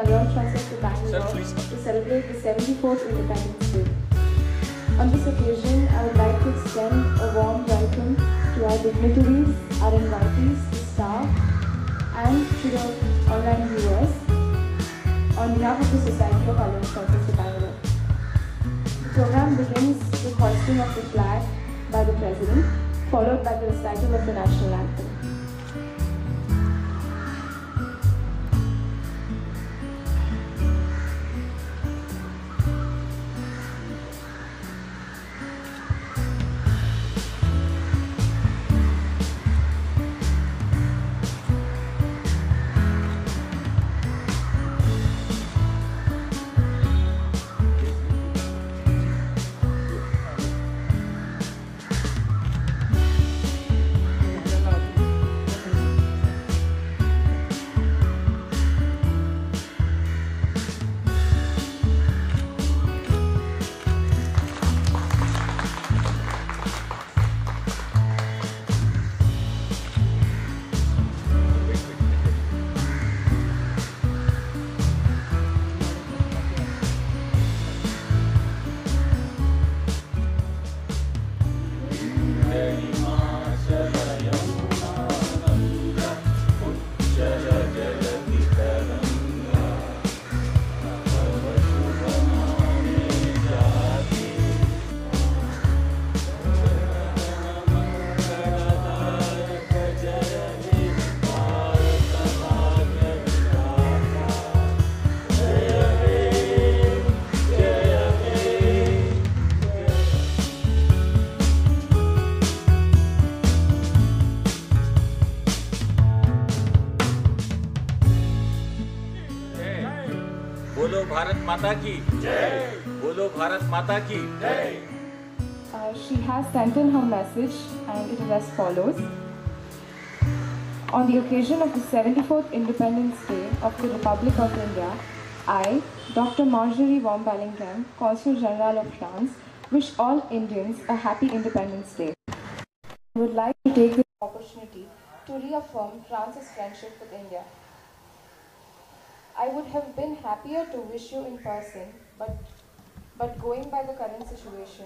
Nallion Trust of Bangalore to celebrate the 74th Independence Day. On this occasion, I would like to extend a warm welcome to our dignitaries, our invitees, the staff, and to the online viewers on behalf of the Society of Nallion Trust of Bangalore. The program begins with hoisting of the flag by the President, followed by the recital of the National Anthem. बोलो भारत माता की जय। बोलो भारत माता की जय। She has sent in her message and it is as follows. On the occasion of the 74th Independence Day of the Republic of India, I, Dr. Marjorie von Bellingham, Consul General of France, wish all Indians a happy Independence Day. I would like to take this opportunity to reaffirm France's friendship with India. I would have been happier to wish you in person, but going by the current situation,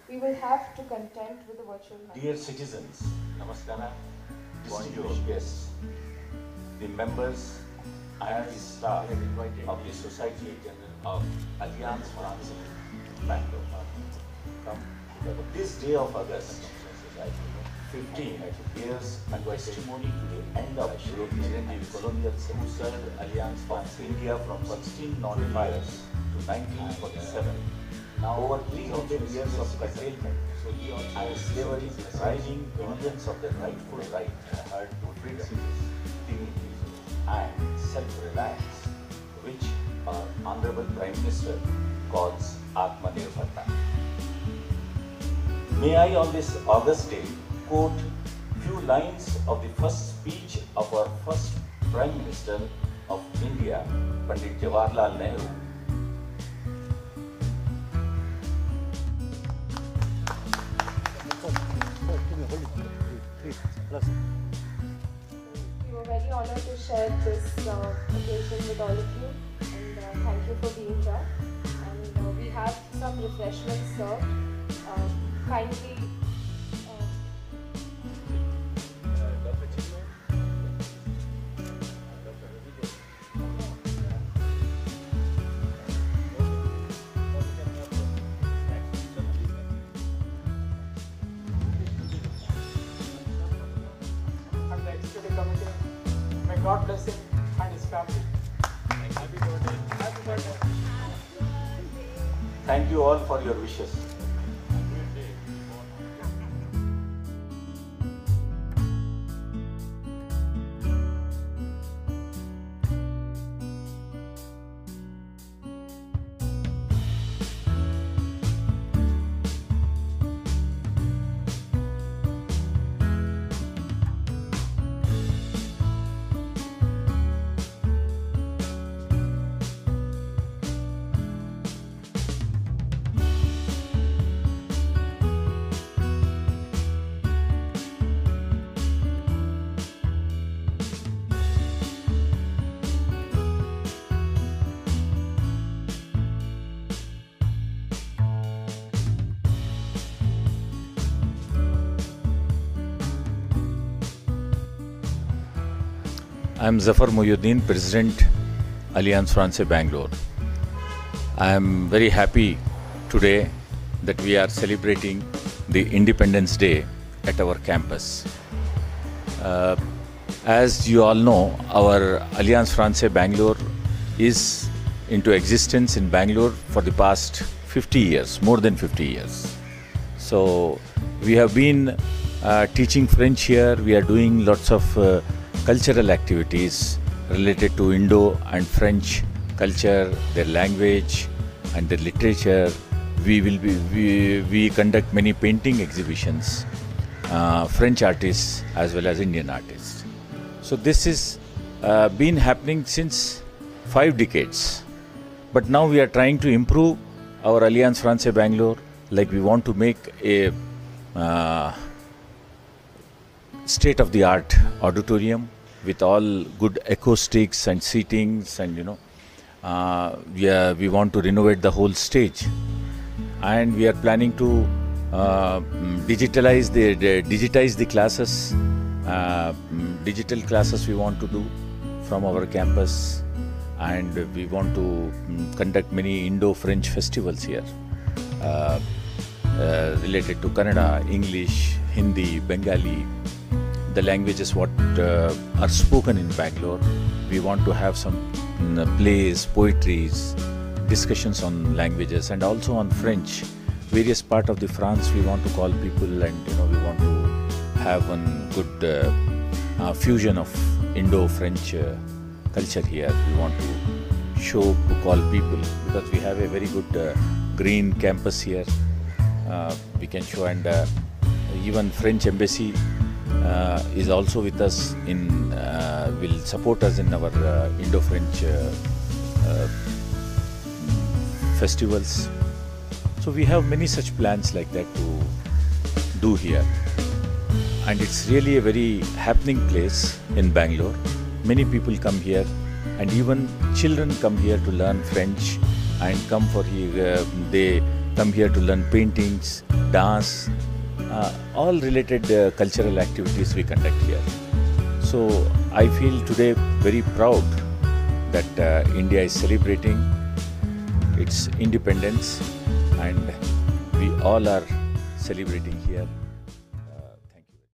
we will have to contend with the virtual method. Dear citizens, namaskara, distinguished guests, the members and the staff of the Society of Alliance France Bangalore. This day of August 15 years and testimony to the end of European and colonial who served Alliance France India from 1605 to 1947. Now over 300 years of curtailment and slavery depriving Indians of their rightful right to freedom, dignity and self-reliance, which our Honorable Prime Minister calls Atmanirbharta. May I on this August day quote few lines of the first speech of our first Prime Minister of India, Pandit Jawaharlal Nehru. We were very honored to share this occasion with all of you, and thank you for being here. And we have some refreshments served. Kindly. May God bless him and his family. Happy birthday. Happy birthday. Thank you all for your wishes. I am Zafar Mohyuddin, President, Alliance Francaise Bangalore. I am very happy today that we are celebrating the Independence Day at our campus. As you all know, our Alliance Francaise Bangalore is into existence in Bangalore for the past 50 years, more than 50 years. So we have been teaching French here. We are doing lots of cultural activities related to Indo and French culture, their language and their literature. We conduct many painting exhibitions, French artists as well as Indian artists. So this is been happening since 5 decades. But now we are trying to improve our Alliance Francaise Bangalore. Like we want to make a state-of-the-art auditorium with all good acoustics and seatings, and we want to renovate the whole stage, and we are planning to digitize the classes. Digital classes we want to do from our campus, and we want to conduct many Indo-French festivals here related to Kannada, English, Hindi, Bengali, the languages what are spoken in Bangalore. We want to have some plays, poetries, discussions on languages, and also on French. Various part of the France we want to call people, and we want to have one good fusion of Indo-French culture here. We want to call people, because we have a very good green campus here. We can show, and even French embassy is also with us will support us in our Indo-French festivals. So we have many such plans like that to do here, and it's really a very happening place in Bangalore. Many people come here, and even children come here to learn French, and they come here to learn paintings, dance, all related cultural activities we conduct here. So I feel today very proud that India is celebrating its independence, and we all are celebrating here.